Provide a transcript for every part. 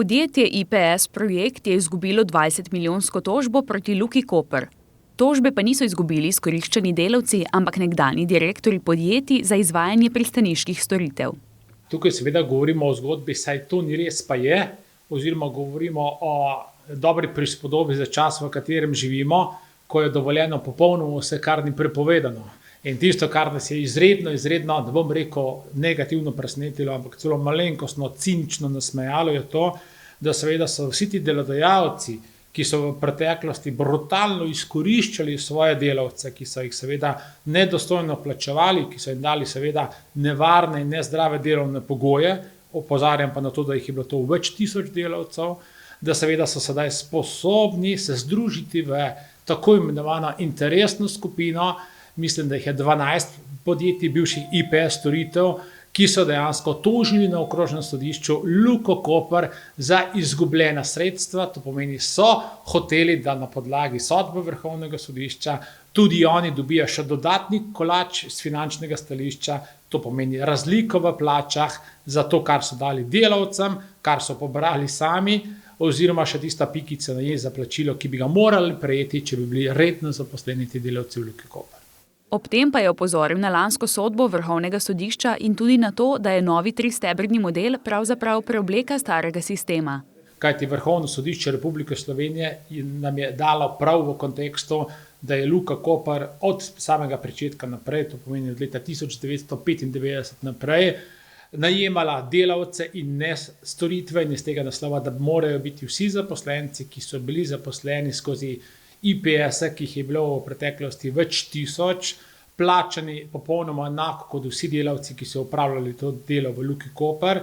Podjetje IPS Projekt je izgubilo 20-milijonsko tožbo proti Luki Koper. Tožbe pa niso izgubili izkoriščeni delavci, ampak nekdanji direktorji podjetij za izvajanje pristaniških storitev. Tukaj seveda govorimo o zgodbi, saj to ni res, pa je, oziroma govorimo o dobri prispodobi za čas, v katerem živimo, ko je dovoljeno popolnoma vse, kar ni prepovedano. In tisto, kar nas je izredno, ne bom rekel negativno presenetilo, ampak celo malenkostno, cinično nasmejalo, je to, da seveda so vsi ti delodajalci, ki so v preteklosti brutalno izkoriščali svoje delavce, ki so jih seveda nedostojno plačevali, ki so jim dali seveda nevarne in nezdrave delovne pogoje, opozarjam pa na to, da jih je bilo to več tisoč delavcev, da seveda so sedaj sposobni se združiti v tako imenovano interesno skupino, mislim, da jih je 12 podjetij bivših IPS storitev, ki so dejansko tožili na okrožnem sodišču Luko Koper za izgubljena sredstva, to pomeni, so hoteli, da na podlagi sodbe Vrhovnega sodišča tudi oni dobijo še dodatni kolač z finančnega stališča, to pomeni razliko v plačah za to, kar so dali delavcem, kar so pobrali sami, oziroma še tista pikica na i za plačilo, ki bi ga morali prejeti, če bi bili redno zaposleni ti delavci v Luki Koper. Ob tem pa je opozoril na lansko sodbo Vrhovnega sodišča in tudi na to, da je novi tristebrni model pravzaprav preobleka starega sistema. Kajti Vrhovno sodišče Republike Slovenije nam je dalo prav v kontekstu, da je Luka Koper od samega pričetka naprej, to pomeni od leta 1995 naprej, najemala delavce in ne storitve in iz tega naslova, da morajo biti vsi zaposlenci, ki so bili zaposleni skozi IPS-e, ki jih je bilo v preteklosti več tisoč, plačani popolnoma enako kot vsi delavci, ki so opravljali to delo v Luki Koper,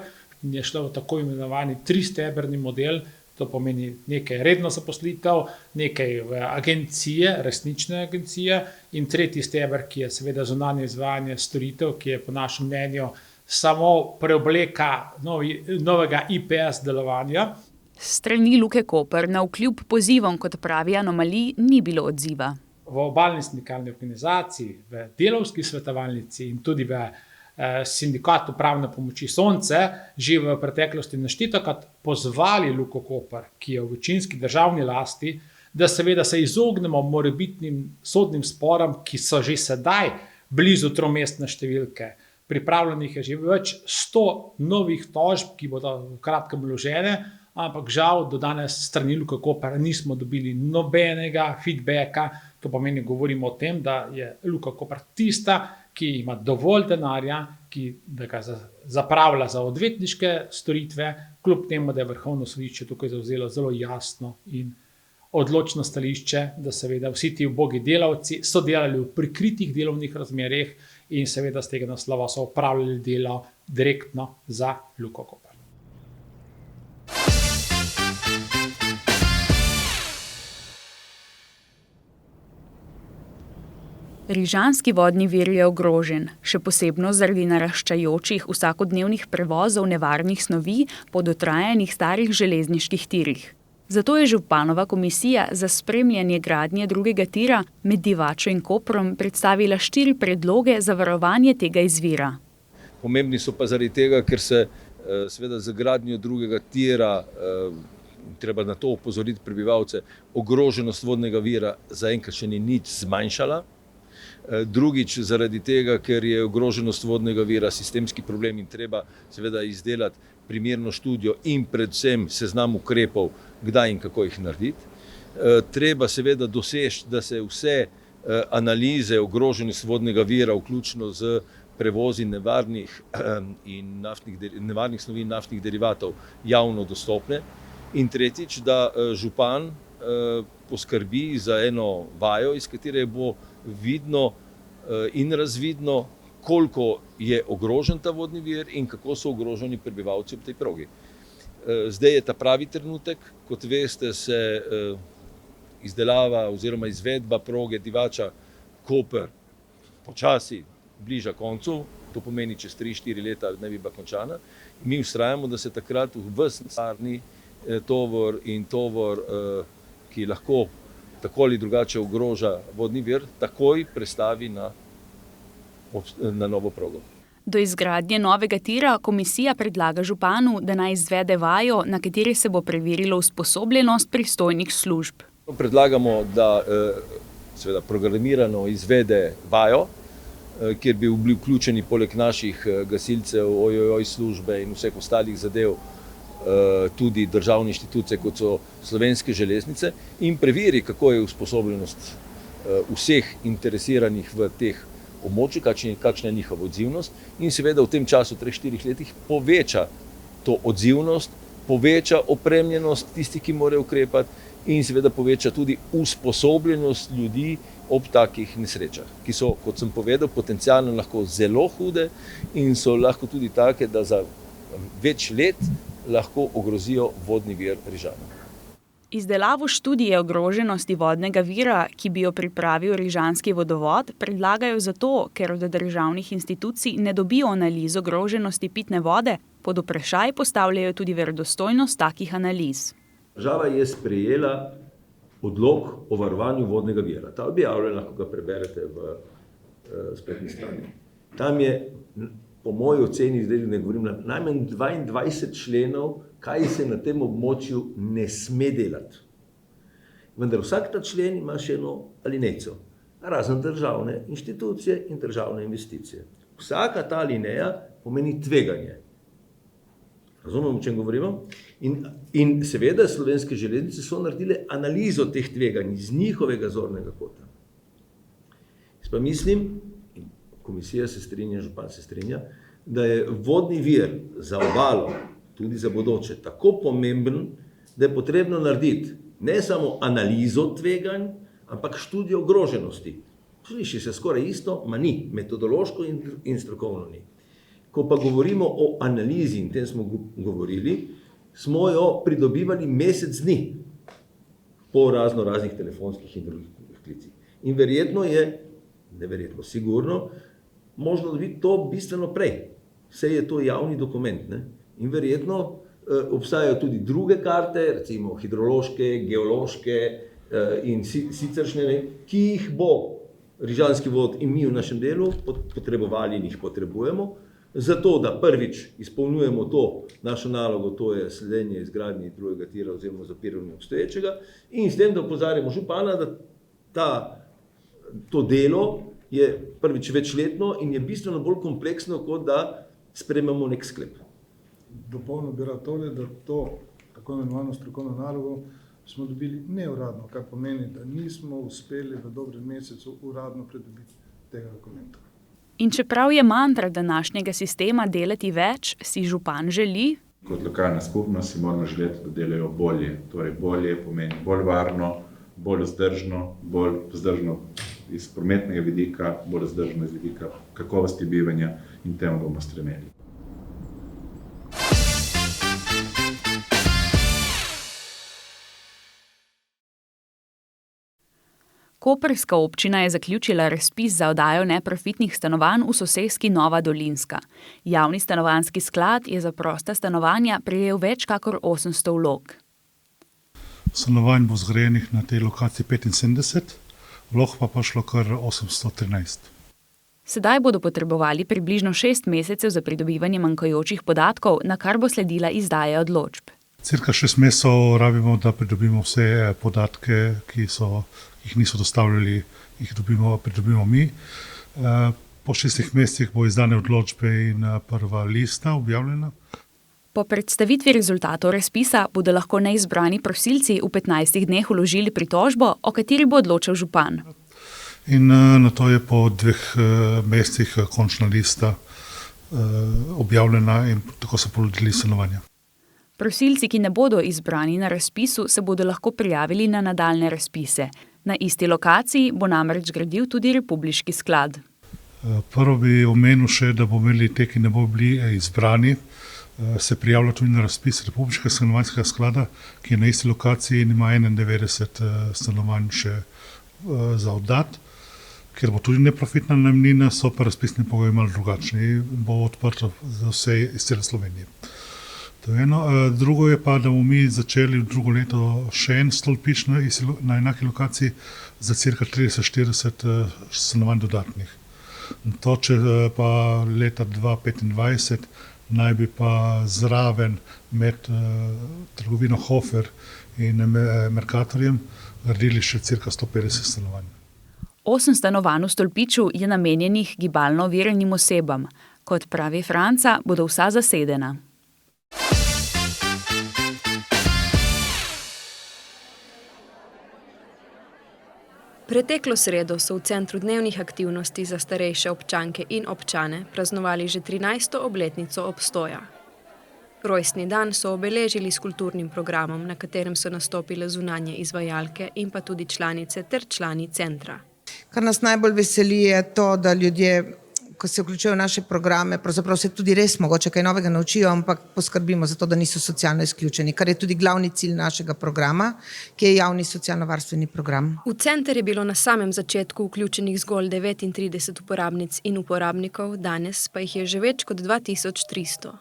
in je šlo v tako imenovani tristebrni model, to pomeni nekaj redno zaposlitev, nekaj v agencije, resnične agencije in tretji steber, ki je seveda zunanje izvajanje storitev, ki je po našem mnenju samo preobleka novega IPS delovanja. S strani Luke Koper navkljub pozivom, kot pravi anomalij, ni bilo odziva. V obalni sindikalni organizaciji, v delavski svetovalnici in tudi v sindikatu pravne pomoči Sonce že v preteklosti neštetokrat pozvali Luko Koper, ki je v večinski državni lasti, da seveda se izognemo morebitnim sodnim sporom, ki so že sedaj blizu tromestne številke. Pripravljenih je že več 100 novih tožb, ki bodo v kratkem vložene, ampak žal do danes strani Luke Koper nismo dobili nobenega feedbacka. To pomeni, govorimo o tem, da je Luka Koper tista, ki ima dovolj denarja, da ga zapravlja za odvetniške storitve, kljub temu, da je Vrhovno sodišče tukaj zavzelo zelo jasno in odločno stališče, da seveda vsi ti ubogi delavci so delali v prikritih delovnih razmerah in seveda z tega naslova so opravljali delo direktno za Luko Koper. Rižanski vodni vir je ogrožen, še posebno zaradi naraščajočih vsakodnevnih prevozov nevarnih snovi po dotrajanih starih železniških tirih. Zato je županova komisija za spremljanje gradnje drugega tira med Divačo in Koprom predstavila 4 predloge za varovanje tega izvira. Pomembni so pa zaradi tega, ker se seveda za gradnjo drugega tira, treba na to opozoriti prebivalce, ogroženost vodnega vira zaenkrat še ni nič zmanjšala. Drugič, zaradi tega, ker je ogroženost vodnega vira sistemski problem in treba seveda izdelati primerno študijo in predvsem seznam ukrepov, kdaj in kako jih narediti. Treba seveda doseči, da se vse analize ogroženosti vodnega vira, vključno z prevozi nevarnih snovi in naftnih derivatov, javno dostopne. In tretjič, da župan poskrbi za eno vajo, iz katere bo vidno in razvidno, koliko je ogrožen ta vodni vir in kako so ogroženi prebivalci ob tej progi. Zdaj je ta pravi trenutek, kot veste, se izdelava oziroma izvedba proge Divača-Koper počasi bliža koncu, to pomeni čez 3-4 leta ne bi bila končana. Mi vztrajamo, da se takrat ves sarni tovor in tovor, ki lahko tako ali drugače ogroža vodni vir, takoj prestavi na novo progo. Do izgradnje novega tira komisija predlaga županu, da naj izvede vajo, na kateri se bo preverilo usposobljenost pristojnih služb. Predlagamo, da seveda programirano izvede vajo, kjer bi bili vključeni poleg naših gasilcev, OJJ službe in vseh ostalih zadev tudi državne inštitucije, kot so Slovenske železnice, in preveri, kako je usposobljenost vseh interesiranih v teh območjih, kakšna je njihova odzivnost, in seveda v tem času 3-4 letih poveča to odzivnost, poveča opremljenost tistih, ki morajo ukrepati, in seveda poveča tudi usposobljenost ljudi ob takih nesrečah, ki so, kot sem povedal, potencialno lahko zelo hude in so lahko tudi take, da za več let lahko ogrozijo vodni vir Rižana. Izdelavo študije ogroženosti vodnega vira, ki bi jo pripravil rižanski vodovod, predlagajo zato, ker od državnih institucij ne dobijo analiz ogroženosti pitne vode, pod vprašaj postavljajo tudi verodostojnost takih analiz. Država je sprejela odlok o varovanju vodnega vira. Ta objavljen, lahko ga preberete v spletni strani. Tam je, po moji oceni, zdaj ne govorim, najmanj 22 členov, kaj se na tem območju ne sme delati. Vendar vsak ta člen ima še eno alinejo, razen državne inštitucije in državne investicije. Vsaka ta alineja pomeni tveganje. Razumemo, o čem govorimo? In seveda Slovenske železnice so naredile analizo teh tveganj iz njihovega zornega kota. Jaz pa mislim, in komisija se strinja, župan se strinja, da je vodni vir za obalo, tudi za bodoče, tako pomemben, da je potrebno narediti ne samo analizo tveganj, ampak študijo ogroženosti. Sliši se skoraj isto, ma ni, metodološko in strokovno ni. Ko pa govorimo o analizi, in tem smo govorili, smo jo pridobivali mesec dni po raznih telefonskih in drugih klicih. In verjetno je, neverjetno, sigurno, možno dobiti to bistveno prej. Vse je to javni dokument, ne? In verjetno obstajajo tudi druge karte, recimo hidrološke, geološke in siceršnje, ki jih bo Rižanski vod in mi v našem delu potrebovali in jih potrebujemo, zato, da prvič izpolnjujemo to našo nalogo, to je sledenje izgradnje drugega tira oziroma zapiranje obstoječega, in s tem, da opozarjamo župana, da to delo je prvič večletno in je bistveno bolj kompleksno, kot da sprejmemo nek sklep. Dopolnil bi rad tole, da to tako imenovano strokovno nalogo smo dobili neuradno, kar pomeni, da nismo uspeli v dobrem mesecu uradno pridobiti tega dokumenta. In čeprav je mantra današnjega sistema delati več, si župan želi, kot lokalna skupnost si moramo želeti, da delajo bolje. Torej bolje pomeni bolj varno, bolj vzdržno iz prometnega vidika, bolj vzdržno iz vidika kakovosti bivanja, in temu bomo stremeli. Koprska občina je zaključila razpis za oddajo neprofitnih stanovanj v soseski Nova Dolinska. Javni stanovanjski sklad je za prosta stanovanja prejel več kakor 800 vlog. Stanovanj bo zgrajenih na tej lokaciji 75, vlog pa šlo kar 813. Sedaj bodo potrebovali približno 6 mesecev za pridobivanje manjkajočih podatkov, na kar bo sledila izdaja odločb. Cirka 6 mesecev rabimo, da pridobimo vse podatke, ki jih niso dostavljali, jih pridobimo mi. Po 6 mesecih bo izdane odločbe in prva lista objavljena. Po predstavitvi rezultatov razpisa bodo lahko neizbrani prosilci v 15 dneh vložili pritožbo, o kateri bo odločal župan. In nato je po 2 mesecih končna lista objavljena in tako so ponudili stanovanja. Prosilci, ki ne bodo izbrani na razpisu, se bodo lahko prijavili na nadaljne razpise. Na isti lokaciji bo namreč gradil tudi Republiški sklad. Prvo bi omenil še, da bomo imeli te, ki ne bodo bili izbrani, se prijavlja tudi na razpis Republiškega stanovanjskega sklada, ki je na isti lokaciji in ima 91 stanovanj še za oddati. Ker bo tudi neprofitna najemnina, so pa razpisni pogoji malo drugačni, bo odprto za vse iz cele Slovenije. To je eno. Drugo je pa, da bomo mi začeli v drugo leto še en stolpič na enaki lokaciji za cirka 30-40 stanovanj dodatnih. Če pa leta 2025 naj bi pa zraven med trgovino Hofer in Mercatorjem naredili še cirka 150 stanovanj. 8 stanovanj v Stolpiču je namenjenih gibalno oviranim osebam. Kot pravi Franca, bodo vsa zasedena. Preteklo sredo so v Centru dnevnih aktivnosti za starejše občanke in občane praznovali že 13. obletnico obstoja. Rojstni dan so obeležili s kulturnim programom, na katerem so nastopile zunanje izvajalke in pa tudi članice ter člani centra. Kar nas najbolj veseli je to, da ljudje, ko se vključujejo v naše programe, pravzaprav se tudi res mogoče kaj novega naučijo, ampak poskrbimo za to, da niso socialno izključeni, kar je tudi glavni cilj našega programa, ki je javni socialno-varstveni program. V center je bilo na samem začetku vključenih zgolj 39 uporabnic in uporabnikov, danes pa jih je že več kot 2300.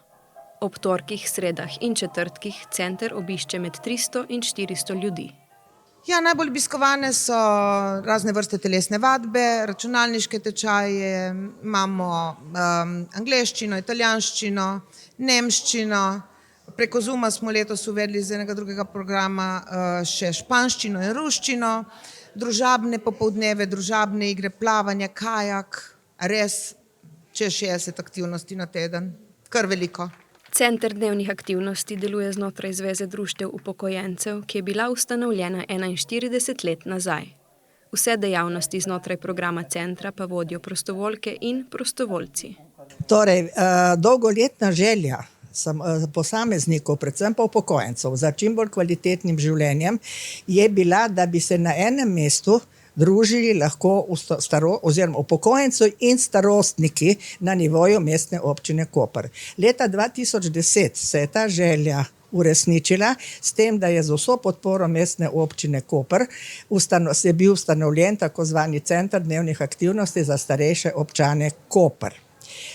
Ob torkih, sredah in četrtkih center obišče med 300 in 400 ljudi. Ja, najbolj obiskovane so razne vrste telesne vadbe, računalniške tečaje, imamo angleščino, italijanščino, nemščino, preko Zooma smo letos uvedli iz enega drugega programa še španščino in ruščino, družabne popoldneve, družabne igre, plavanje, kajak, res čez 60 aktivnosti na teden, kar veliko. Center dnevnih aktivnosti deluje znotraj Zveze društev upokojencev, ki je bila ustanovljena 41 let nazaj. Vse dejavnosti znotraj programa centra pa vodijo prostovoljke in prostovoljci. Torej, dolgoletna želja posameznikov, predvsem pa upokojencev, za čim bolj kvalitetnim življenjem je bila, da bi se na enem mestu družili lahko oziroma upokojenci in starostniki na nivoju mestne občine Koper. Leta 2010 se je ta želja uresničila s tem, da je z vso podporo mestne občine Koper je bil ustanovljen tako zvani Center dnevnih aktivnosti za starejše občane Koper.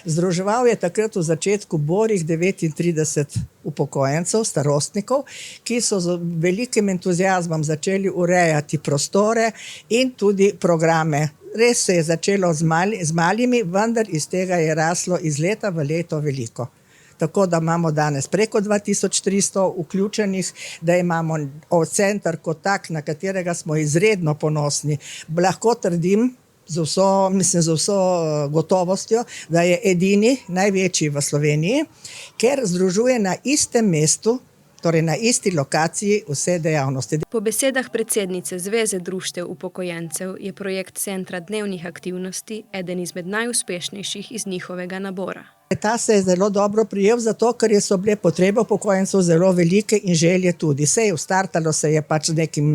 Združeval je takrat v začetku borih 39 upokojencev, starostnikov, ki so z velikim entuziazmom začeli urejati prostore in tudi programe. Res se je začelo z malimi, vendar iz tega je raslo iz leta v leto veliko. Tako da imamo danes preko 2300 vključenih, da imamo center kot tak, na katerega smo izredno ponosni. Lahko trdim, z vso gotovostjo, da je edini, največji v Sloveniji, ker združuje na istem mestu, torej na isti lokaciji vse dejavnosti. Po besedah predsednice Zveze društev upokojencev je projekt Centra dnevnih aktivnosti eden izmed najuspešnejših iz njihovega nabora. Ta se je zelo dobro prijel zato, ker so bile potrebe upokojencev zelo velike in želje tudi. Startalo se je pač z nekim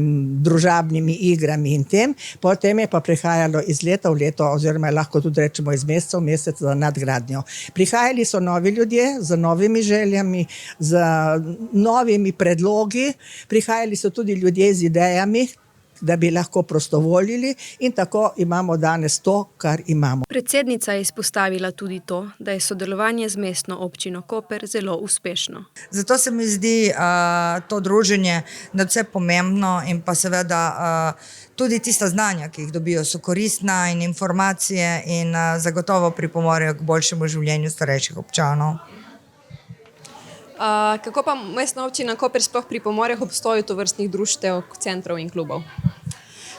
družabnimi igrami in tem, potem je pa prihajalo iz leta v leto, oziroma lahko tudi rečemo iz meseca v mesec za nadgradnjo. Prihajali so novi ljudje z novimi željami, z novimi predlogi, prihajali so tudi ljudje z idejami, da bi lahko prostovoljili in tako imamo danes to, kar imamo. Predsednica je izpostavila tudi to, da je sodelovanje z mestno občino Koper zelo uspešno. Zato se mi zdi to druženje nadvse pomembno in pa seveda tudi tista znanja, ki jih dobijo, so koristna in informacije in zagotovo pripomorejo k boljšemu življenju starejših občanov. Kako pa mestna občina Koper sploh pripomore k obstoju tovrstnih društev, centrov in klubov?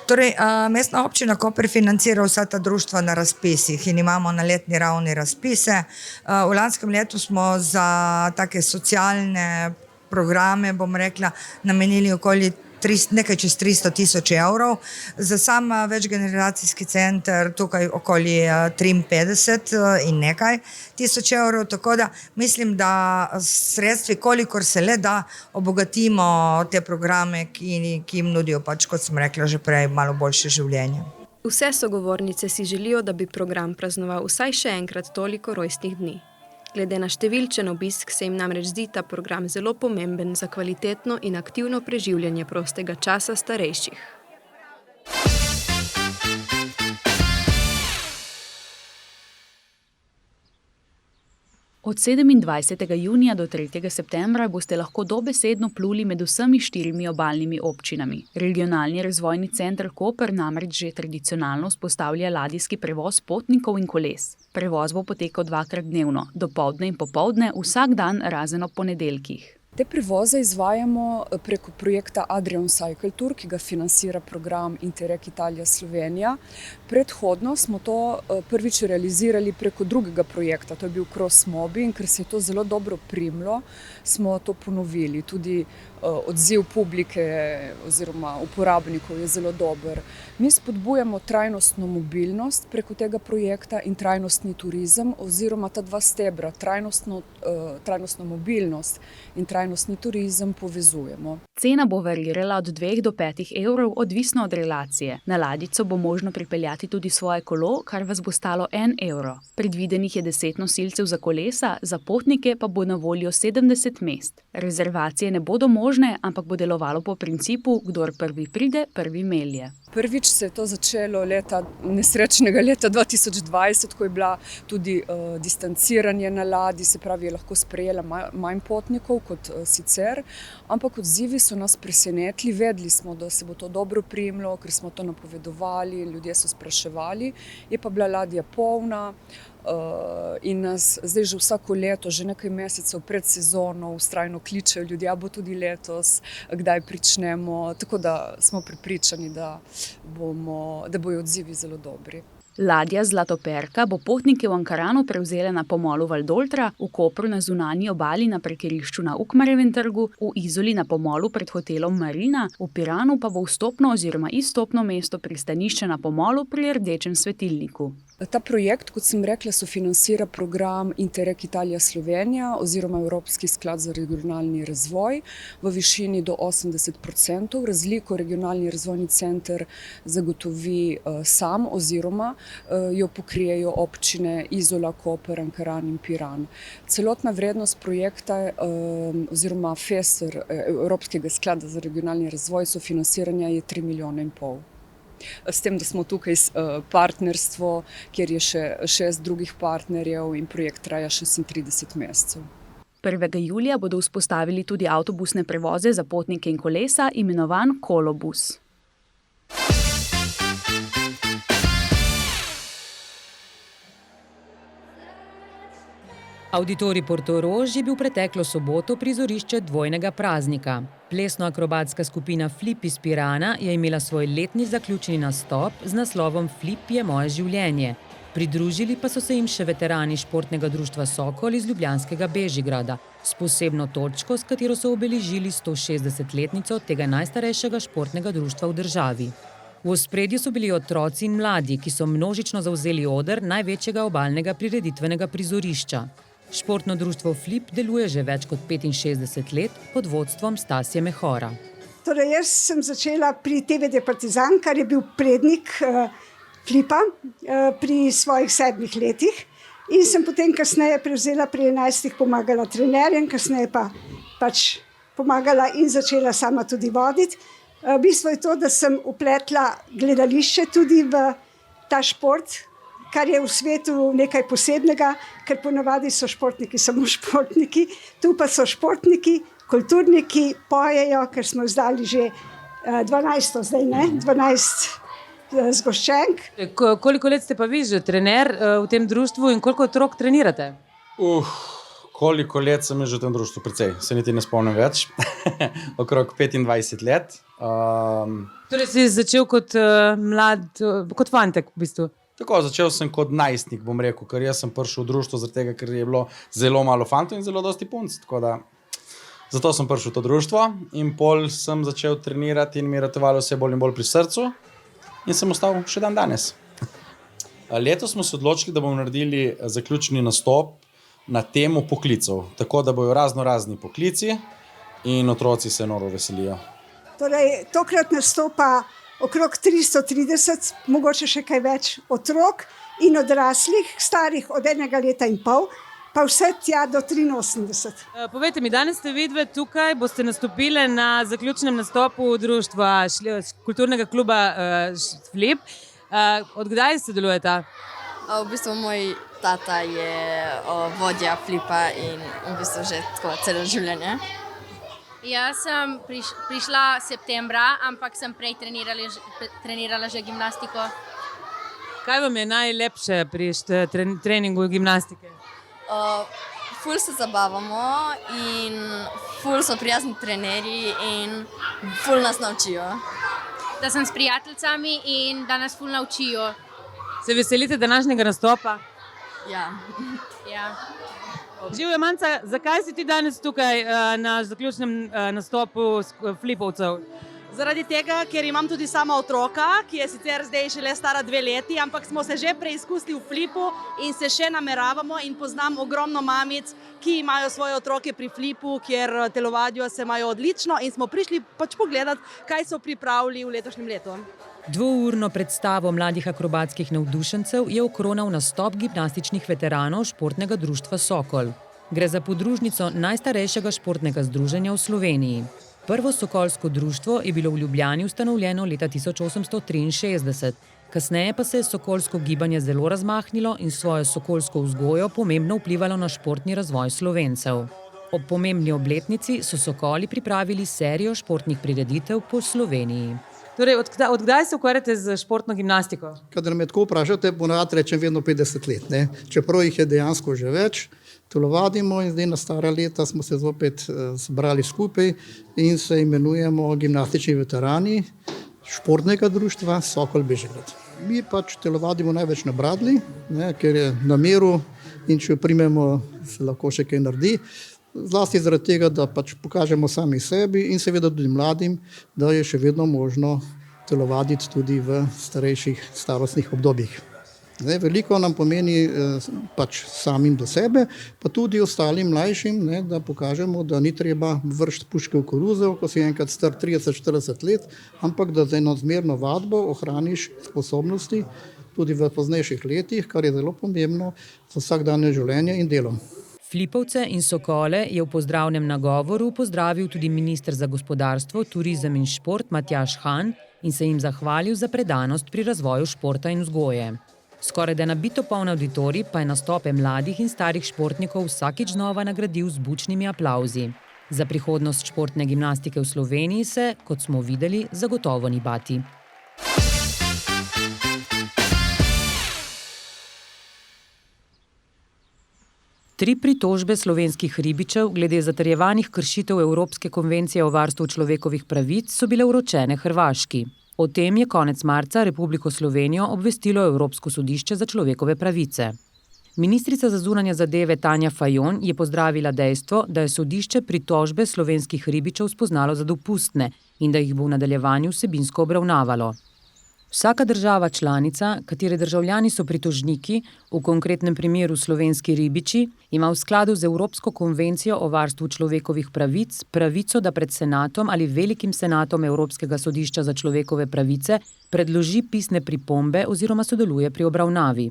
Torej, mestna občina Koper financira vsa ta društva na razpisih in imamo na letni ravni razpise. V lanskem letu smo za take socialne programe, bom rekla, namenili okoli nekaj čez 300 tisoč evrov. Za sam večgeneracijski center tukaj okoli 53 in nekaj tisoč evrov, tako da mislim, da sredstvi, kolikor se le da, obogatimo te programe, ki jim nudijo pač, kot sem rekla že prej, malo boljše življenje. Vse sogovornice si želijo, da bi program praznoval vsaj še enkrat toliko rojstnih dni. Glede na številčen obisk se jim namreč zdi ta program zelo pomemben za kvalitetno in aktivno preživljanje prostega časa starejših. Od 27. junija do 3. septembra boste lahko dobesedno pluli med vsemi 4 obalnimi občinami. Regionalni razvojni center Koper namreč že tradicionalno vzpostavlja ladijski prevoz potnikov in koles. Prevoz bo potekal 2-krat dnevno, dopoldne in popoldne, vsak dan razen ob ponedeljkih. Te prevoze izvajamo preko projekta Adrian Cycle Tour, ki ga financira program Interreg Italija Slovenija. Predhodno smo to prvič realizirali preko drugega projekta, to je bil Cross Mobi, in ker se je to zelo dobro primlo, smo to ponovili. Tudi odziv publike oziroma uporabnikov je zelo dober. Mi spodbujamo trajnostno mobilnost preko tega projekta in trajnostni turizem, oziroma ta dva stebra, trajnostno mobilnost in trajnostni turizem povezujemo. Cena bo varirala od 2 do 5 evrov, odvisno od relacije. Na ladjico bo možno pripeljati tudi svoje kolo, kar vas bo stalo 1 evro. Predvidenih je 10 nosilcev za kolesa, za potnike pa bo na voljo 70 mest. Rezervacije ne bodo možne, ampak bo delovalo po principu, kdor prvi pride, prvi melje. Prvič se je to začelo nesrečnega leta 2020, ko je bila tudi distanciranje na ladji, se pravi, je lahko sprejela manj potnikov kot sicer, ampak odzivi so nas presenetili, vedeli smo, da se bo to dobro primlo, ker smo to napovedovali, ljudje so spraševali, je pa bila ladja polna. In nas zdaj že vsako leto, že nekaj mesecev pred sezono vztrajno kličejo ljudje, bo tudi letos, kdaj pričnemo, tako da smo prepričani, da bojo odzivi zelo dobri. Ladja Zlatoperka bo potnike v Ankaranu prevzela na pomolu Valdoltra, v Kopru na zunanji obali na parkirišču na Ukmarjevem trgu, v Izoli na pomolu pred hotelom Marina, v Piranu pa bo vstopno oziroma izstopno mesto pristanišča na pomolu pri Rdečem svetilniku. Ta projekt, kot sem rekla, sofinancira program Interreg Italija Slovenija oziroma Evropski sklad za regionalni razvoj v višini do 80%. Razliko regionalni razvojni center zagotovi sam oziroma jo pokrijejo občine Izola, Koper, Ankaran in Piran. Celotna vrednost projekta oziroma FESR, Evropskega sklada za regionalni razvoj, sofinanciranja je 3,5 milijona. S tem, da smo tukaj partnerstvo, kjer je še 6 drugih partnerjev in projekt traja 36 mesecev. 1. julija bodo vzpostavili tudi avtobusne prevoze za potnike in kolesa, imenovan Kolobus. Auditorij Portorož je bil preteklo soboto prizorišče dvojnega praznika. Plesno-akrobatska skupina Flip iz Pirana je imela svoj letni zaključni nastop z naslovom Flip je moje življenje. Pridružili pa so se jim še veterani športnega društva Sokol iz ljubljanskega Bežigrada, s posebno točko, s katero so obeležili 160-letnico tega najstarejšega športnega društva v državi. V ospredju so bili otroci in mladi, ki so množično zavzeli oder največjega obalnega prireditvenega prizorišča. Športno društvo Flip deluje že več kot 65 let pod vodstvom Stasje Mehora. Torej, jaz sem začela pri TVD Partizan, kar je bil prednik Flipa pri svojih 7 letih, in sem potem kasneje prevzela pri 11 pomagala trenerjem, kasneje pa pač pomagala in začela sama tudi voditi. Bistvo je to, da sem upletla gledališče tudi v ta šport, kar je v svetu nekaj posebnega, ker ponavadi so športniki samo športniki, tu pa so športniki, kulturniki, pojejo, ker smo izdali že 12 zdaj, 12 zgoščenk. Koliko let ste pa vi že trener v tem društvu in koliko otrok trenirate? Koliko let sem že v tem društvu? Precej, se niti ne spomnim več. Okrog 25 let. Torej si začel kot mlad, kot fantek v bistvu? Tako, začel sem kot najstnik, bom rekel, ker jaz sem prišel v društvo zaradi tega, ker je bilo zelo malo fantov in zelo dosti punc, tako da zato sem prišel v to društvo in pol sem začel trenirati in mi je ratovalo vse bolj in bolj pri srcu in sem ostal še dan danes. Letos smo se odločili, da bomo naredili zaključni nastop na temo poklicev, tako da bojo razni poklici in otroci se noro veselijo. Torej, tokrat nastopa okrog 330, mogoče še kaj več otrok in odraslih, starih od 1 leta in pol, pa vse tja do 83. Povejte mi, danes ste vidve tukaj, boste nastopile na zaključnem nastopu društva kulturnega kluba Flip. Od kdaj se delujeta? V bistvu moj tata je vodja flipa in v bistvu že tako celo življenje. Jaz sem prišla septembra, ampak sem prej trenirala že gimnastiko. Kaj vam je najlepše pri treningu gimnastike? Ful se zabavamo in ful so prijazni trenerji in ful nas naučijo. Da sem s prijateljicami in da nas ful naučijo. Se veselite današnjega nastopa? Ja. Živjo, Manca, zakaj si ti danes tukaj na zaključnem nastopu flipovcev? Zaradi tega, ker imam tudi sama otroka, ki je sicer zdaj šele stara 2 leti, ampak smo se že preizkusili v flipu in se še nameravamo in poznam ogromno mamic, ki imajo svoje otroke pri flipu, kjer telovadijo, se imajo odlično in smo prišli pač pogledati, kaj so pripravili v letošnjem letu. 2-urno predstavo mladih akrobatskih navdušencev je okronal nastop gimnastičnih veteranov športnega društva Sokol. Gre za podružnico najstarejšega športnega združenja v Sloveniji. Prvo sokolsko društvo je bilo v Ljubljani ustanovljeno leta 1863. Kasneje pa se je sokolsko gibanje zelo razmahnilo in svojo sokolsko vzgojo pomembno vplivalo na športni razvoj Slovencev. Ob pomembni obletnici so Sokoli pripravili serijo športnih prireditev po Sloveniji. Torej, od kdaj se ukvarjate z športno gimnastiko? Kadar me tako vprašate, ponavadi rečem vedno 50 let. Ne? Čeprav jih je dejansko že več, telovadimo in zdaj na stara leta smo se zopet zbrali skupaj in se imenujemo gimnastični veterani športnega društva Sokol Bežigrad. Mi pač telovadimo največ na bradlji, ne, ker je na miru in če jo primemo, se lahko še kaj naredi. Zlasti zaradi tega, da pač pokažemo sami sebi in seveda tudi mladim, da je še vedno možno telovaditi tudi v starejših starostnih obdobjih. Zdaj, veliko nam pomeni pač samim do sebe, pa tudi ostalim mlajšim, ne, da pokažemo, da ni treba vršiti puške v koruzo, ko si enkrat star 30-40 let, ampak da za eno zmerno vadbo ohraniš sposobnosti tudi v poznejših letih, kar je zelo pomembno za vsakdanje življenje in delo. Flipovce in Sokole je v pozdravnem nagovoru pozdravil tudi minister za gospodarstvo, turizem in šport Matjaž Han in se jim zahvalil za predanost pri razvoju športa in vzgoje. Skorajda nabito poln auditorij pa je nastope mladih in starih športnikov vsakič znova nagradil z bučnimi aplavzi. Za prihodnost športne gimnastike v Sloveniji se, kot smo videli, zagotovo ni bati. Tri pritožbe slovenskih ribičev glede zatrjevanih kršitev Evropske konvencije o varstvu človekovih pravic so bile vročene Hrvaški. O tem je konec marca Republiko Slovenijo obvestilo Evropsko sodišče za človekove pravice. Ministrica za zunanje zadeve Tanja Fajon je pozdravila dejstvo, da je sodišče pritožbe slovenskih ribičev spoznalo za dopustne in da jih bo v nadaljevanju vsebinsko obravnavalo. Vsaka država članica, katere državljani so pritožniki, v konkretnem primeru slovenski ribiči, ima v skladu z Evropsko konvencijo o varstvu človekovih pravic pravico, da pred senatom ali velikim senatom Evropskega sodišča za človekove pravice predloži pisne pripombe oziroma sodeluje pri obravnavi.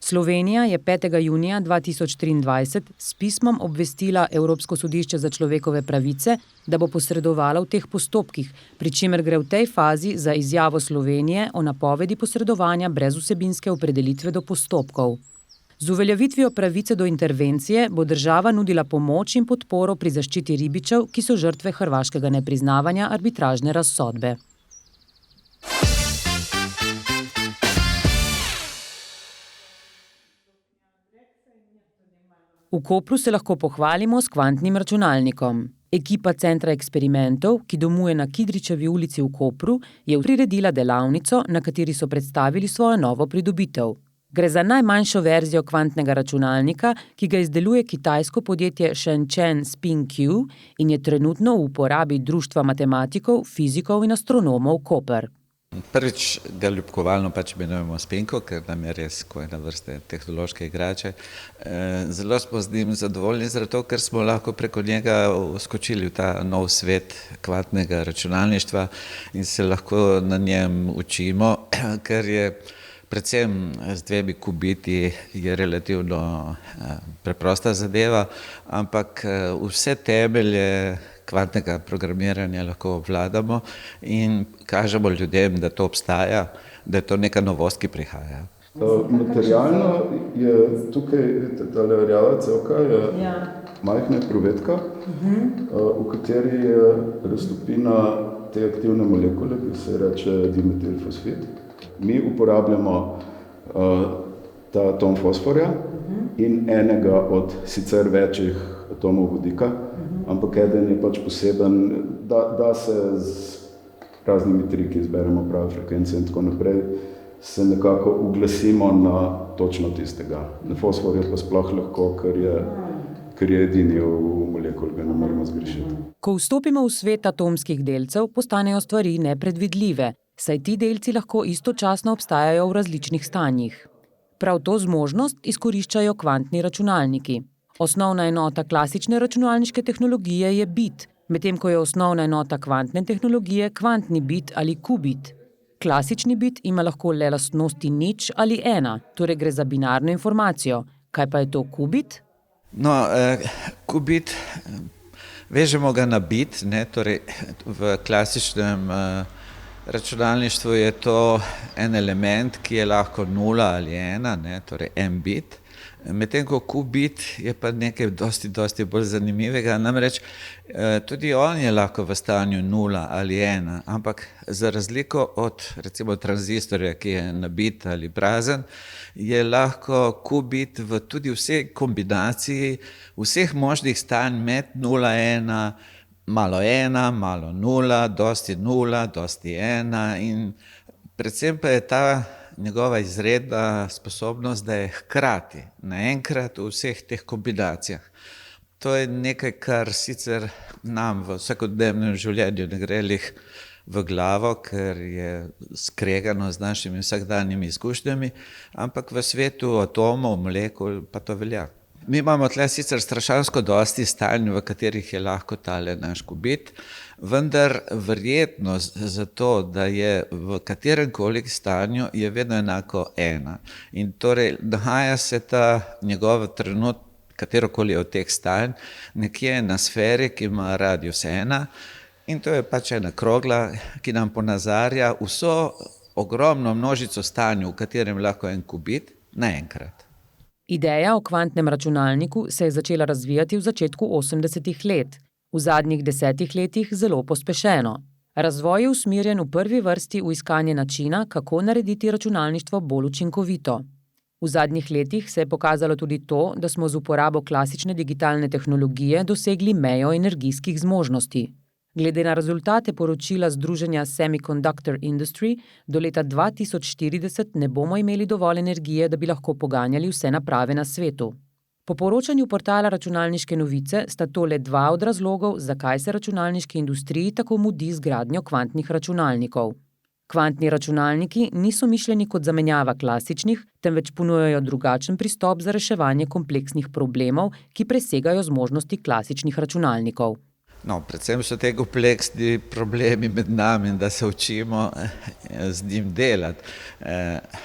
Slovenija je 5. junija 2023 s pismom obvestila Evropsko sodišče za človekove pravice, da bo posredovala v teh postopkih, pri čimer gre v tej fazi za izjavo Slovenije o napovedi posredovanja brez vsebinske opredelitve do postopkov. Z uveljavitvijo pravice do intervencije bo država nudila pomoč in podporo pri zaščiti ribičev, ki so žrtve hrvaškega nepriznavanja arbitražne razsodbe. V Kopru se lahko pohvalimo s kvantnim računalnikom. Ekipa Centra eksperimentov, ki domuje na Kidričevi ulici v Kopru, je priredila delavnico, na kateri so predstavili svojo novo pridobitev. Gre za najmanjšo verzijo kvantnega računalnika, ki ga izdeluje kitajsko podjetje Shenzhen SpinQ in je trenutno v uporabi Društva matematikov, fizikov in astronomov Koper. Prvič ga ljubkovalno pač imenujemo Spinko, ker nam je res ena vrste tehnološke igrače. Zelo smo z njim zadovoljni, zato ker smo lahko preko njega skočili v ta nov svet kvantnega računalništva in se lahko na njem učimo, ker je predvsem z 2 kubiti je relativno preprosta zadeva, ampak vse temelje kvantnega programiranja lahko obvladamo in kažemo ljudem, da to obstaja, da je to neka novost, ki prihaja. Materialno je tukaj, vidite, tale rjava cevka je majhna krovetka, v kateri je raztopina te aktivne molekule, ki se reče dimetilfosfid. Mi uporabljamo ta atom fosforja in enega od sicer večjih atomov vodika, ampak eden je pač poseben, da se z raznimi triki izberemo prave frekvence in tako naprej, se nekako uglasimo na točno tistega. Na fosfor je pa sploh lahko, ker je edini v molekuli, ga ne moremo zgrešiti. Ko vstopimo v svet atomskih delcev, postanejo stvari nepredvidljive, saj ti delci lahko istočasno obstajajo v različnih stanjih. Prav to zmožnost izkoriščajo kvantni računalniki. Osnovna enota klasične računalniške tehnologije je bit, medtem ko je osnovna enota kvantne tehnologije kvantni bit ali qubit. Klasični bit ima lahko le lastnosti 0 ali 1, torej gre za binarno informacijo. Kaj pa je to qubit? No, qubit, vežemo ga na bit, ne, torej v klasičnem računalništvu je to en element, ki je lahko 0 ali 1, ne, torej en bit. Medtem ko qubit je pa nekaj dosti bolj zanimivega, namreč tudi on je lahko v stanju 0 ali 1, ampak za razliko od recimo tranzistorja, ki je nabit ali prazen, je lahko qubit v tudi vsej kombinaciji vseh možnih stanj med 0, 1, malo 1, malo 0, dosti 0, dosti 1 in predvsem pa je ta njegova izredna sposobnost, da je hkrati, naenkrat v vseh teh kombinacijah. To je nekaj, kar sicer nam v vsakodnevnem življenju ne gre lih v glavo, ker je skregano z našimi vsakdanjimi izkušnjami, ampak v svetu atomov, molekul pa to velja. Mi imamo tle sicer strašansko dosti stanj, v katerih je lahko tale naš qubit, vendar verjetnost za to, da je v kateremkoli stanju, je vedno enako 1. In torej nahaja se ta njegov trenutek, katerokoli od teh stanj, nekje na sferi, ki ima radius 1, in to je pač ena krogla, ki nam ponazarja vso ogromno množico stanj, v katerem lahko en qubit naenkrat. Ideja o kvantnem računalniku se je začela razvijati v začetku 80-ih let. V zadnjih 10 letih zelo pospešeno. Razvoj je usmerjen v prvi vrsti v iskanje načina, kako narediti računalništvo bolj učinkovito. V zadnjih letih se je pokazalo tudi to, da smo z uporabo klasične digitalne tehnologije dosegli mejo energijskih zmožnosti. Glede na rezultate poročila Združenja Semiconductor Industry, do leta 2040 ne bomo imeli dovolj energije, da bi lahko poganjali vse naprave na svetu. Po poročanju portala Računalniške novice sta to le 2 od razlogov, zakaj se računalniški industriji tako mudi z gradnjo kvantnih računalnikov. Kvantni računalniki niso mišljeni kot zamenjava klasičnih, temveč ponujajo drugačen pristop za reševanje kompleksnih problemov, ki presegajo zmožnosti klasičnih računalnikov. No, predvsem so te kompleksni problemi med nami, da se učimo z njim delati.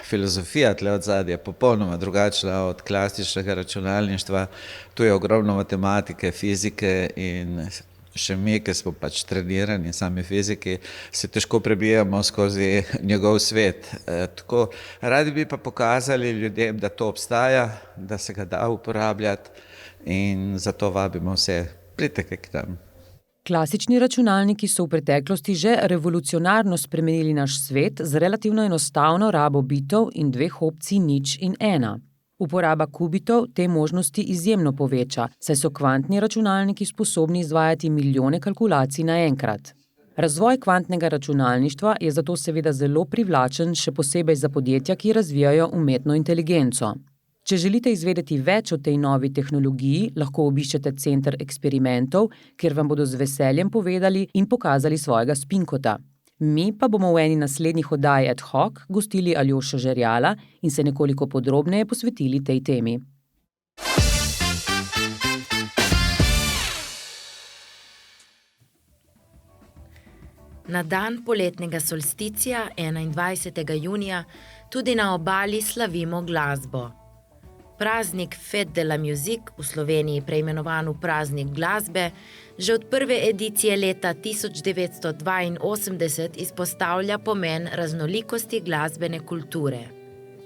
Filozofija tle od zadaj je popolnoma drugačna od klasičnega računalništva. Tu je ogromno matematike, fizike in še mi, ki smo pač trenirani, sami fiziki, se težko prebijamo skozi njegov svet. Tako, radi bi pa pokazali ljudem, da to obstaja, da se ga da uporabljati in zato vabimo vse, pridite k nam. Klasični računalniki so v preteklosti že revolucionarno spremenili naš svet z relativno enostavno rabo bitov in 2 opcij 0 in 1. Uporaba qubitov te možnosti izjemno poveča, saj so kvantni računalniki sposobni izvajati milijone kalkulacij naenkrat. Razvoj kvantnega računalništva je zato seveda zelo privlačen, še posebej za podjetja, ki razvijajo umetno inteligenco. Če želite izvedeti več o tej novi tehnologiji, lahko obiščete Center eksperimentov, kjer vam bodo z veseljem povedali in pokazali svojega spinkota. Mi pa bomo v eni naslednjih oddaj Ad hoc gostili Aljošo Žerjala in se nekoliko podrobneje posvetili tej temi. Na dan poletnega solsticija 21. junija tudi na obali slavimo glasbo. Praznik Fête de la Musique, v Sloveniji preimenovan v praznik glasbe, že od prve edicije leta 1982 izpostavlja pomen raznolikosti glasbene kulture.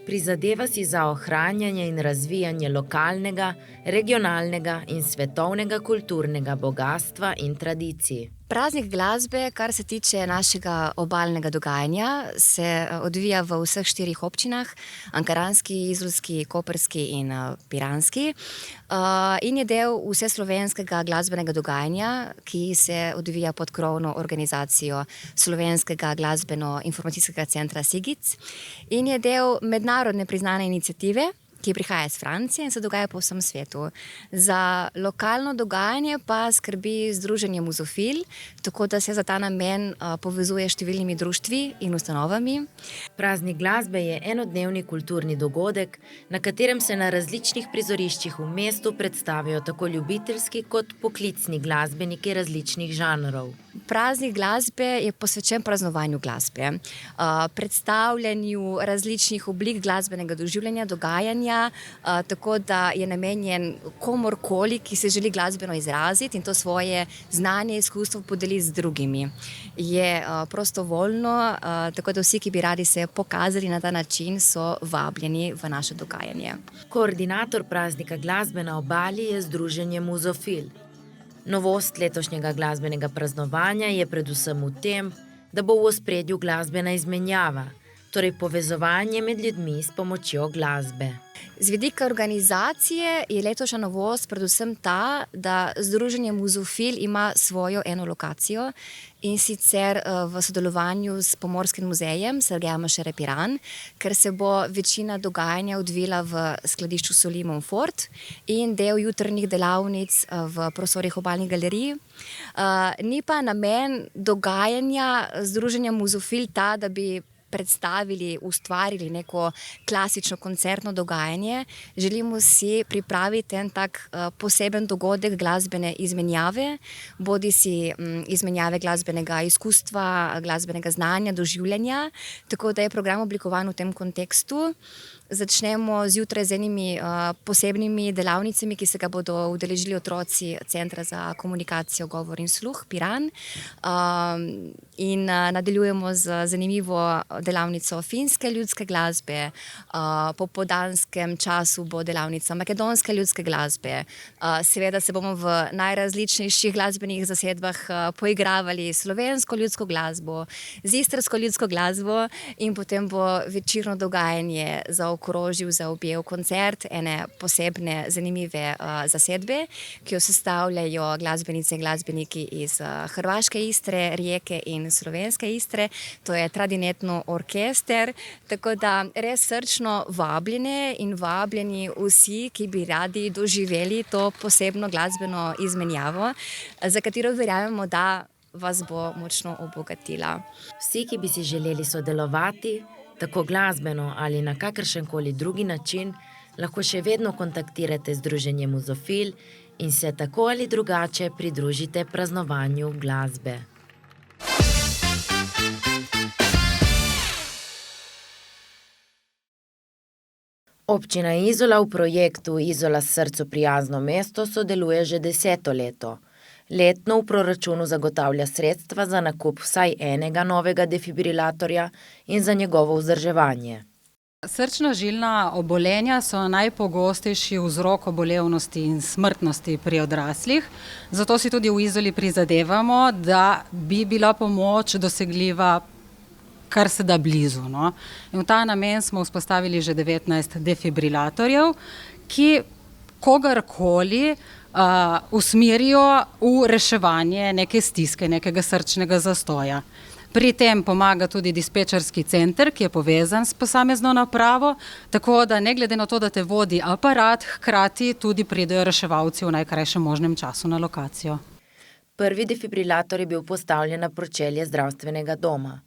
Prizadeva si za ohranjanje in razvijanje lokalnega, regionalnega in svetovnega kulturnega bogastva in tradicij. Praznik glasbe, kar se tiče našega obalnega dogajanja, se odvija v vseh 4 občinah, ankaranski, izolski, koprski in piranski. In je del vseslovenskega glasbenega dogajanja, ki se odvija pod krovno organizacijo Slovenskega glasbeno-informacijskega centra SIGIC in je del mednarodne priznane iniciative, ki prihaja iz Francije in se dogaja po vsem svetu. Za lokalno dogajanje pa skrbi Združenje Muzofil, tako da se za ta namen povezuje s številnimi društvi in ustanovami. Praznik glasbe je enodnevni kulturni dogodek, na katerem se na različnih prizoriščih v mestu predstavijo tako ljubiteljski kot poklicni glasbeniki različnih žanrov. Praznik glasbe je posvečen praznovanju glasbe, predstavljanju različnih oblik glasbenega doživljanja, dogajanja, tako da je namenjen komorkoli, ki se želi glasbeno izraziti in to svoje znanje, izkustvo podeli z drugimi. Je prostovoljno, tako da vsi, ki bi radi se pokazali na ta način, so vabljeni v naše dogajanje. Koordinator praznika glasbe na Obali je Združenje Muzofil. Novost letošnjega glasbenega praznovanja je predvsem v tem, da bo v ospredju glasbena izmenjava, torej povezovanje med ljudmi s pomočjo glasbe. Z vidika organizacije je letošnja novost predvsem ta, da Združenje Muzofil ima svojo eno lokacijo in sicer v sodelovanju s Pomorskim muzejem Sergeja Mašere Piran, ker se bo večina dogajanja odvila v skladišču Solimon Fort in del jutrnjih delavnic v prostorih Obalnih galerij. Ni pa namen dogajanja Združenja Muzofil ta, da bi predstavili, ustvarili neko klasično koncertno dogajanje. Želimo si pripraviti en tak poseben dogodek glasbene izmenjave, bodisi izmenjave glasbenega izkustva, glasbenega znanja, doživljanja, tako da je program oblikovan v tem kontekstu. Začnemo zjutraj z enimi posebnimi delavnicami, ki se ga bodo udeležili otroci Centra za komunikacijo, govor in sluh Piran. In nadaljujemo z zanimivo delavnico finske ljudske glasbe. Po popoldanskem času bo delavnica makedonske ljudske glasbe. Seveda se bomo v najrazličnejših glasbenih zasedbah poigravali slovensko ljudsko glasbo, z istrsko ljudsko glasbo in potem bo večerno dogajanje zaokrožil, zaobjel koncert ene posebne zanimive zasedbe, ki jo sestavljajo glasbenice in glasbeniki iz Hrvaške Istre, Rijeke in Slovenske Istre. To je Tradinetno orkester, tako da res srčno vabljene in vabljeni vsi, ki bi radi doživeli to posebno glasbeno izmenjavo, za katero verjamemo, da vas bo močno obogatila. Vsi, ki bi si želeli sodelovati, tako glasbeno ali na kakršenkoli drugi način, lahko še vedno kontaktirate Združenje Muzofil in se tako ali drugače pridružite praznovanju glasbe. Občina Izola v projektu Izola srcu prijazno mesto sodeluje že 10. leto. Letno v proračunu zagotavlja sredstva za nakup vsaj enega novega defibrilatorja in za njegovo vzdrževanje. Srčno-žilna obolenja so najpogostejši vzrok obolevnosti in smrtnosti pri odraslih, zato si tudi v Izoli prizadevamo, da bi bila pomoč dosegljiva kar se da blizu. No? In v ta namen smo vzpostavili že 19 defibrilatorjev, ki kogarkoli usmerijo v reševanje neke stiske, nekega srčnega zastoja. Pri tem pomaga tudi dispečerski center, ki je povezan s posamezno napravo, tako da ne glede na to, da te vodi aparat, hkrati tudi pridejo reševalci v najkrajšem možnem času na lokacijo. Prvi defibrilator je bil postavljen na pročelje zdravstvenega doma.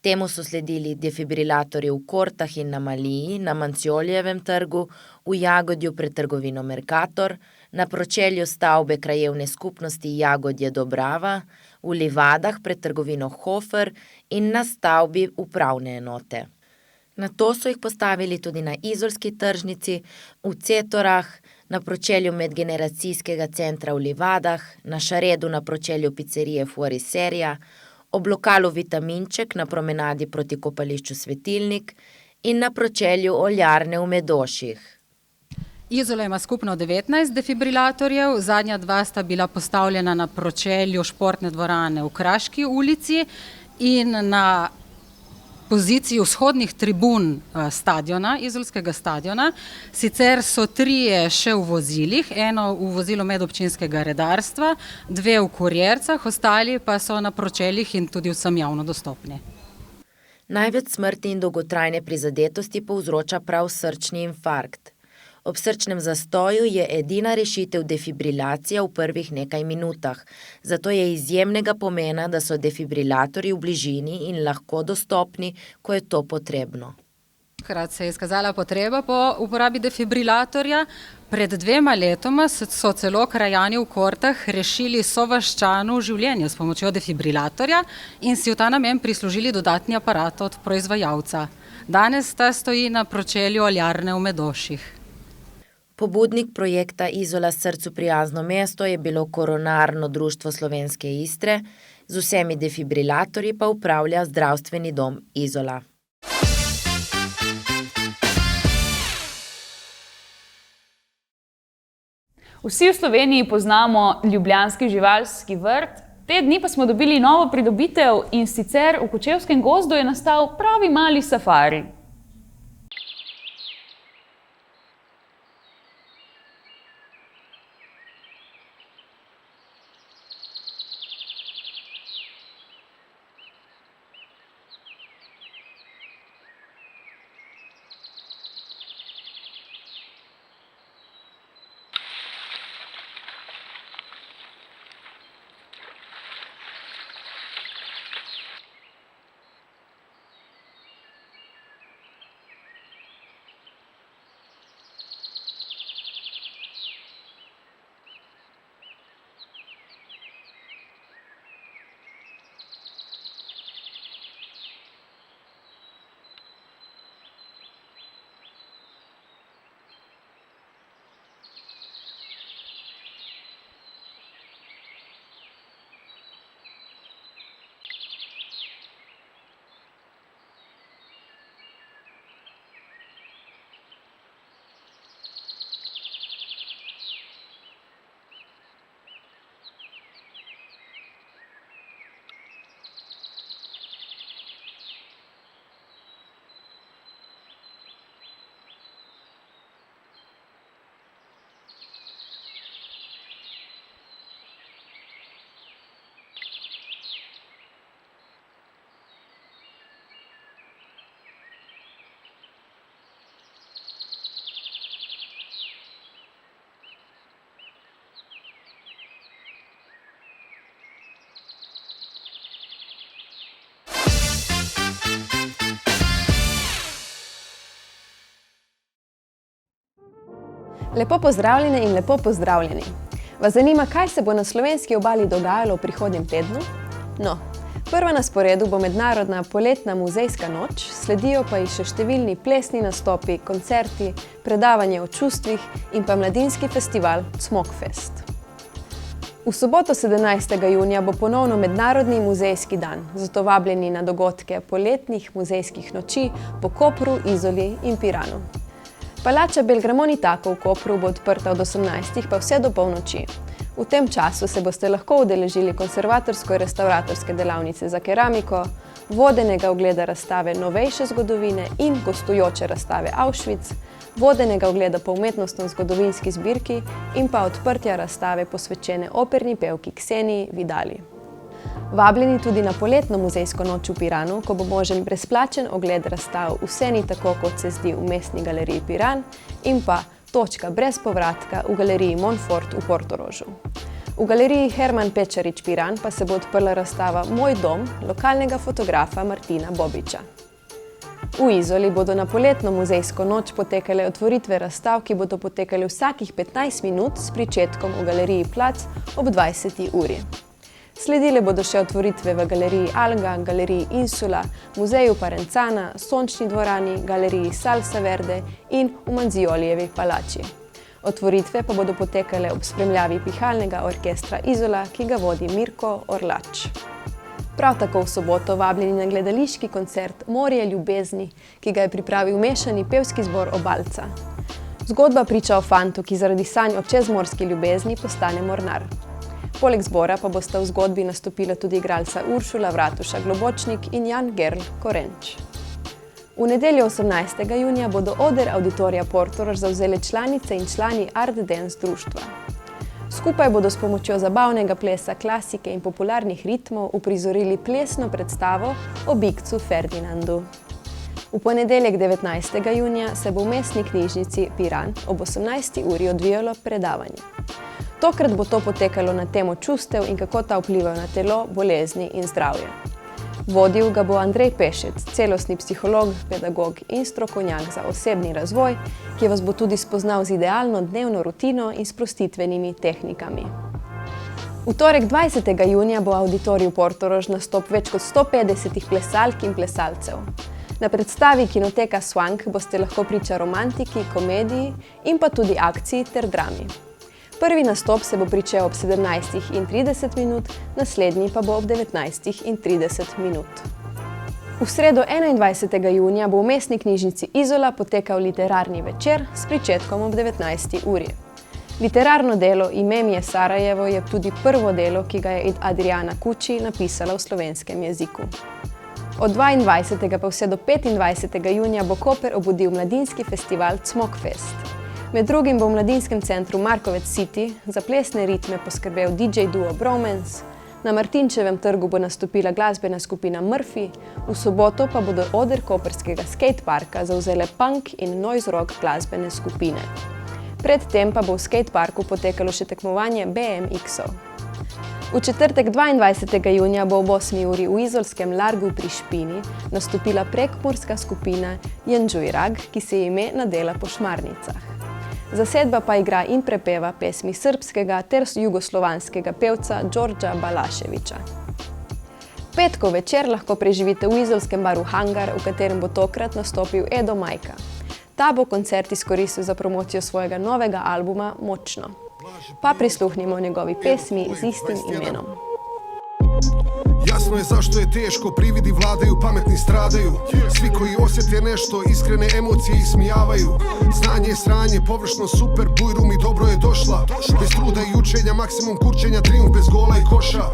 Temu so sledili defibrilatorji v Kortah in na Maliji, na Mancioljevem trgu, v Jagodju pred trgovino Mercator, na pročelju stavbe krajevne skupnosti Jagodje Dobrava, v Livadah pred trgovino Hofer in na stavbi upravne enote. Nato so jih postavili tudi na izolski tržnici, v Cetorah, na pročelju medgeneracijskega centra v Livadah, na Šaredu na pročelju pizzerije Fuoriseria, ob lokalu Vitaminček na promenadi proti kopališču Svetilnik in na pročelju oljarne v Medoših. Izola ima skupno 19 defibrilatorjev, zadnja 2 sta bila postavljena na pročelju športne dvorane v Kraški ulici in na poziciji vzhodnih tribun stadiona, izolskega stadiona. Sicer so 3 še v vozilih, eno v vozilu medobčinskega redarstva, 2 v kurjercah, ostali pa so na pročeljih in tudi vsem javno dostopni. Največ smrti in dolgotrajne prizadetosti povzroča prav srčni infarkt. Ob srčnem zastoju je edina rešitev defibrilacija v prvih nekaj minutah, zato je izjemnega pomena, da so defibrilatorji v bližini in lahko dostopni, ko je to potrebno. Takrat se je izkazala potreba po uporabi defibrilatorja. Pred 2 letoma so celo krajani v Kortah rešili sovaščanu življenje s pomočjo defibrilatorja in si v ta namen prislužili dodatni aparat od proizvajalca. Danes ta stoji na pročelju oljarne v Medoših. Pobudnik projekta Izola srcu prijazno mesto je bilo Koronarno društvo Slovenske Istre, z vsemi defibrilatorji pa upravlja zdravstveni dom Izola. Vsi v Sloveniji poznamo ljubljanski živalski vrt, te dni pa smo dobili novo pridobitev in sicer v Kočevskem gozdu je nastal pravi mali safari. Lepo pozdravljene in lepo pozdravljeni. Vas zanima, kaj se bo na slovenski obali dogajalo v prihodnjem tednu? No, prva na sporedu bo mednarodna poletna muzejska noč, sledijo pa ji še številni plesni nastopi, koncerti, predavanje o čustvih in pa mladinski festival Cmokfest. V soboto 17. junija bo ponovno mednarodni muzejski dan, zato vabljeni na dogodke poletnih muzejskih noči po Kopru, Izoli in Piranu. Palača Belgramonitako v Kopru bo odprta od 18. pa vse do polnoči. V tem času se boste lahko udeležili konservatorsko-restavratorske delavnice za keramiko, vodenega ogleda razstave novejše zgodovine in gostujoče razstave Auschwitz, vodenega ogleda po umetnostno-zgodovinski zbirki in pa odprtja razstave posvečene operni pevki Kseniji Vidali. Vabljeni tudi na poletno muzejsko noč v Piranu, ko bo možen brezplačen ogled razstav Vse ni tako, kot se zdi v Mestni galeriji Piran in pa Točka brez povratka v galeriji Montfort v Portorožu. V galeriji Herman Pečarič Piran pa se bo odprla razstava Moj dom lokalnega fotografa Martina Bobiča. V Izoli bodo na poletno muzejsko noč potekale otvoritve razstav, ki bodo potekale vsakih 15 minut s pričetkom v galeriji Plac ob 20. uri. Sledile bodo še otvoritve v galeriji Alga, galeriji Insula, muzeju Parenzana, Sončni dvorani, galeriji Salsa Verde in v Manziolijevi palači. Otvoritve pa bodo potekale ob spremljavi pihalnega orkestra Izola, ki ga vodi Mirko Orlač. Prav tako v soboto vabljeni na gledališki koncert Morje ljubezni, ki ga je pripravil mešani pevski zbor Obalca. Zgodba priča o fantu, ki zaradi sanj o čezmorski ljubezni postane mornar. Poleg zbora pa bosta v zgodbi nastopila tudi igralca Uršula Vratuša Globočnik in Jan Gerl Korenč. V nedeljo 18. junija bodo oder Auditorija Portorož zavzele članice in člani Art Dance društva. Skupaj bodo s pomočjo zabavnega plesa, klasike in popularnih ritmov uprizorili plesno predstavo o bikcu Ferdinandu. V ponedeljek 19. junija se bo v mestni knjižnici Piran ob 18. uri odvijalo predavanje. Tokrat bo to potekalo na temo čustev in kako ta vplivajo na telo, bolezni in zdravje. Vodil ga bo Andrej Pešec, celostni psiholog, pedagog in strokovnjak za osebni razvoj, ki vas bo tudi spoznal z idealno dnevno rutino in sprostitvenimi tehnikami. V torek 20. junija bo v Auditoriju Portorož nastop več kot 150 plesalk in plesalcev. Na predstavi Kinoteka Swank boste lahko priča romantiki, komediji in pa tudi akciji ter drami. Prvi nastop se bo pričel ob 17:30, naslednji pa bo ob 19:30. V sredo 21. junija bo v mestni knjižnici Izola potekal literarni večer s pričetkom ob 19. uri. Literarno delo Ime mi je Sarajevo je tudi prvo delo, ki ga je Adriana Kuči napisala v slovenskem jeziku. Od 22. pa vse do 25. junija bo Koper obudil mladinski festival Cmokfest. Med drugim bo v mladinskem centru Markovec City za plesne ritme poskrbel DJ duo Bromance, na Martinčevem trgu bo nastopila glasbena skupina Murphy, v soboto pa bodo oder koperskega skateparka zavzele punk in noise rock glasbene skupine. Predtem pa bo v skateparku potekalo še tekmovanje BMX-ov. V četrtek 22. junija bo ob 8. uri v izolskem Largu pri Špini nastopila prekmurska skupina Janđujrag, ki se ime nadela po šmarnicah. Zasedba pa igra in prepeva pesmi srbskega ter jugoslovanskega pevca Đorđa Balaševića. Petkov večer lahko preživite v izolskem baru Hangar, v katerem bo tokrat nastopil Edo Majka. Ta bo koncert izkoristil za promocijo svojega novega albuma Močno. Pa prisluhnimo njegovi pesmi z istim imenom. Jasno je zašto je teško, prividi vladaju, pametni stradaju. Svi koji osjete nešto, iskrene emocije ismijavaju. Znanje je sranje, površno super, bujru mi dobro je došla. Bez truda i učenja, maksimum kurčenja, triumf bez gola i koša.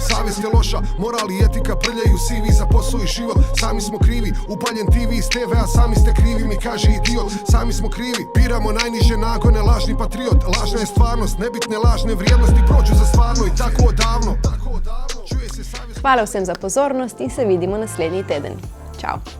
Savjest je loša, moral i etika prljaju sivi za posao i život. Sami smo krivi, upaljen TV iz TV-a, sami ste krivi, mi kaže idiot. Sami smo krivi, biramo najniže nagone, lažni patriot. Lažna je stvarnost, nebitne lažne vrijednosti prođu za stvarno i tako odavno. Hvala vsem za pozornost in se vidimo naslednji teden. Čau!